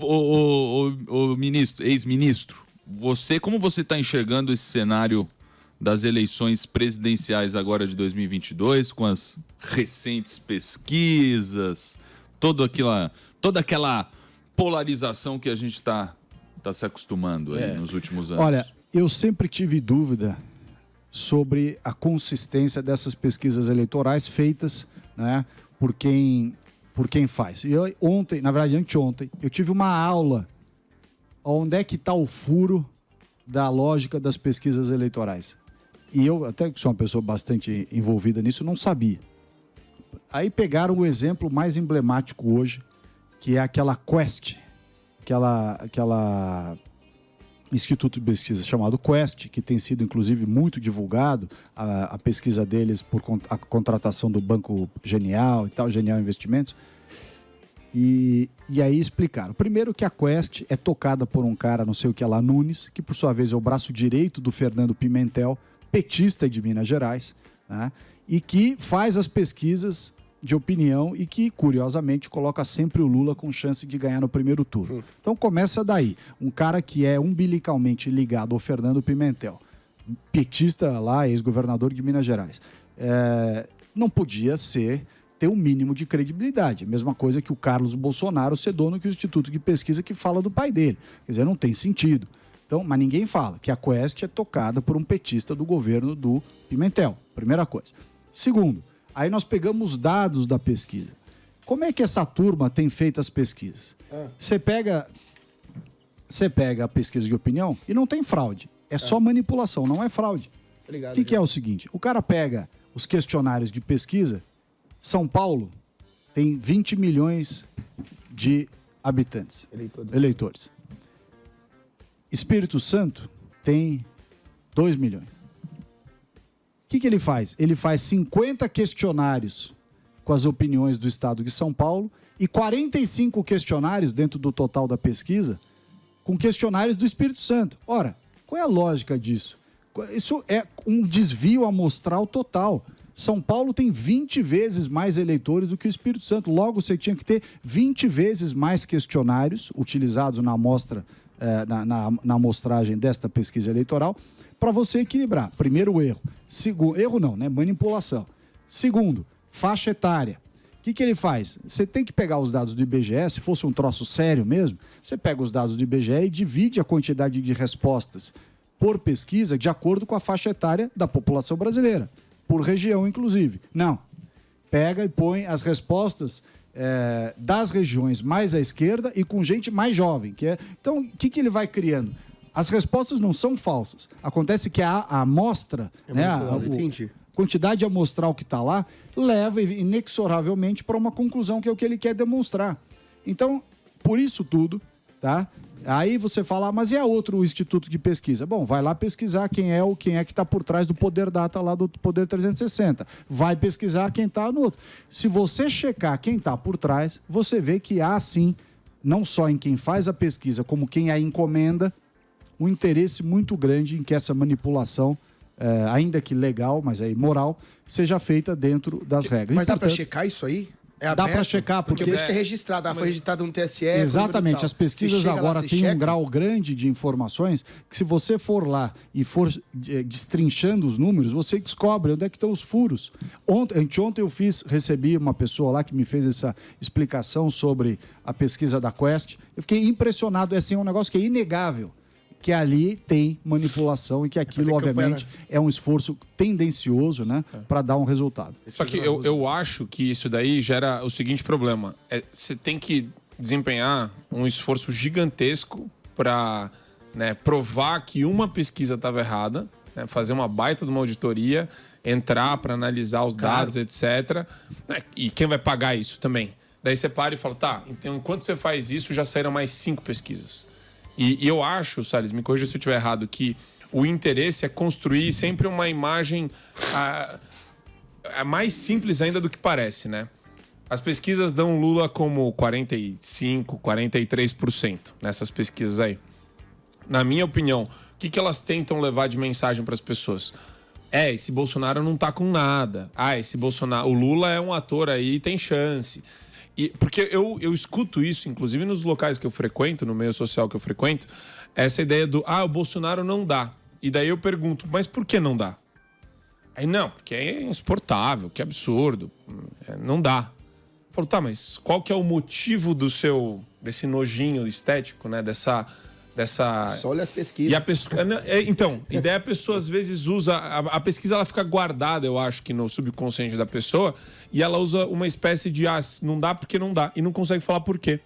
O ministro, ex-ministro, como você está enxergando esse cenário das eleições presidenciais agora de 2022, com as recentes pesquisas, toda aquela polarização que a gente está se acostumando aí nos últimos anos? Olha, eu sempre tive dúvida sobre a consistência dessas pesquisas eleitorais feitas, né, por quem faz. E ontem, na verdade anteontem, eu tive uma aula onde é que está o furo da lógica das pesquisas eleitorais. E eu, até que sou uma pessoa bastante envolvida nisso, não sabia. Aí pegaram o exemplo mais emblemático hoje, que é aquela Quest, aquela instituto de pesquisa chamado Quest, que tem sido inclusive muito divulgado, a pesquisa deles por a contratação do Banco Genial e tal, Genial Investimentos. E aí explicaram. Primeiro que a Quest é tocada por um cara, não sei o que lá, Nunes, que por sua vez é o braço direito do Fernando Pimentel, petista de Minas Gerais, né? E que faz as pesquisas de opinião e que, curiosamente, coloca sempre o Lula com chance de ganhar no primeiro turno. Então começa daí. Um cara que é umbilicalmente ligado ao Fernando Pimentel, petista lá, ex-governador de Minas Gerais, não podia ter um mínimo de credibilidade. A mesma coisa que o Carlos Bolsonaro ser dono do instituto de pesquisa que fala do pai dele. Quer dizer, não tem sentido. Então, mas ninguém fala que a Quest é tocada por um petista do governo do Pimentel. Primeira coisa. Segundo, aí nós pegamos os dados da pesquisa. Como é que essa turma tem feito as pesquisas? Você pega a pesquisa de opinião e não tem fraude. É só manipulação, não é fraude. O que é o seguinte? O cara pega os questionários de pesquisa. São Paulo tem 20 milhões de habitantes, eleitores. Espírito Santo tem 2 milhões. O que ele faz? Ele faz 50 questionários com as opiniões do estado de São Paulo e 45 questionários dentro do total da pesquisa com questionários do Espírito Santo. Ora, qual é a lógica disso? Isso é um desvio amostral total. São Paulo tem 20 vezes mais eleitores do que o Espírito Santo. Logo, você tinha que ter 20 vezes mais questionários utilizados na amostra, na amostragem desta pesquisa eleitoral, para você equilibrar. Primeiro, erro. Segundo, erro não, né? Manipulação. Segundo, faixa etária. O que ele faz? Você tem que pegar os dados do IBGE, se fosse um troço sério mesmo, você pega os dados do IBGE e divide a quantidade de respostas por pesquisa de acordo com a faixa etária da população brasileira. Por região, inclusive. Não. Pega e põe as respostas das regiões mais à esquerda e com gente mais jovem. Então, o que ele vai criando? As respostas não são falsas. Acontece que a amostra, a quantidade amostral que está lá, leva inexoravelmente para uma conclusão que é o que ele quer demonstrar. Então, por isso tudo, tá? Aí você fala, mas e a outro instituto de pesquisa? Bom, vai lá pesquisar quem é que está por trás do Poder Data lá do Poder 360. Vai pesquisar quem está no outro. Se você checar quem está por trás, você vê que há sim, não só em quem faz a pesquisa, como quem a encomenda, um interesse muito grande em que essa manipulação, ainda que legal, mas é imoral, seja feita dentro das regras. Mas dá para checar isso aí? Dá para checar, porque isso que é registrado, foi registrado no TSE. Exatamente, as pesquisas agora têm um grau grande de informações que se você for lá e for destrinchando os números, você descobre onde é que estão os furos. Anteontem eu recebi uma pessoa lá que me fez essa explicação sobre a pesquisa da Quest. Eu fiquei impressionado, é um negócio que é inegável, que ali tem manipulação e que aquilo, obviamente, é um esforço tendencioso, né, para dar um resultado. Só que eu acho que isso daí gera o seguinte problema. Você tem que desempenhar um esforço gigantesco para, né, provar que uma pesquisa estava errada, né, fazer uma baita de uma auditoria, entrar para analisar os dados, etc. Né, e quem vai pagar isso também? Daí você para e fala, tá, então enquanto você faz isso, já saíram mais 5 pesquisas. E eu acho, Salles, me corrija se eu estiver errado, que o interesse é construir sempre uma imagem mais simples ainda do que parece, né? As pesquisas dão Lula como 45%, 43% nessas pesquisas aí. Na minha opinião, o que elas tentam levar de mensagem para as pessoas? Esse Bolsonaro não tá com nada. Esse Bolsonaro, o Lula é um ator aí, tem chance. Porque eu escuto isso, inclusive nos locais que eu frequento, no meio social que eu frequento, essa ideia do, o Bolsonaro não dá. E daí eu pergunto, mas por que não dá? Aí, não, porque é insuportável, que absurdo, não dá. Eu falo, tá, mas qual que é o motivo desse nojinho estético, né, dessa... Só olha as pesquisas. E a pessoa, então, e daí a pessoa às vezes usa... A pesquisa ela fica guardada, eu acho, que no subconsciente da pessoa, e ela usa uma espécie de, não dá porque não dá, e não consegue falar por quê.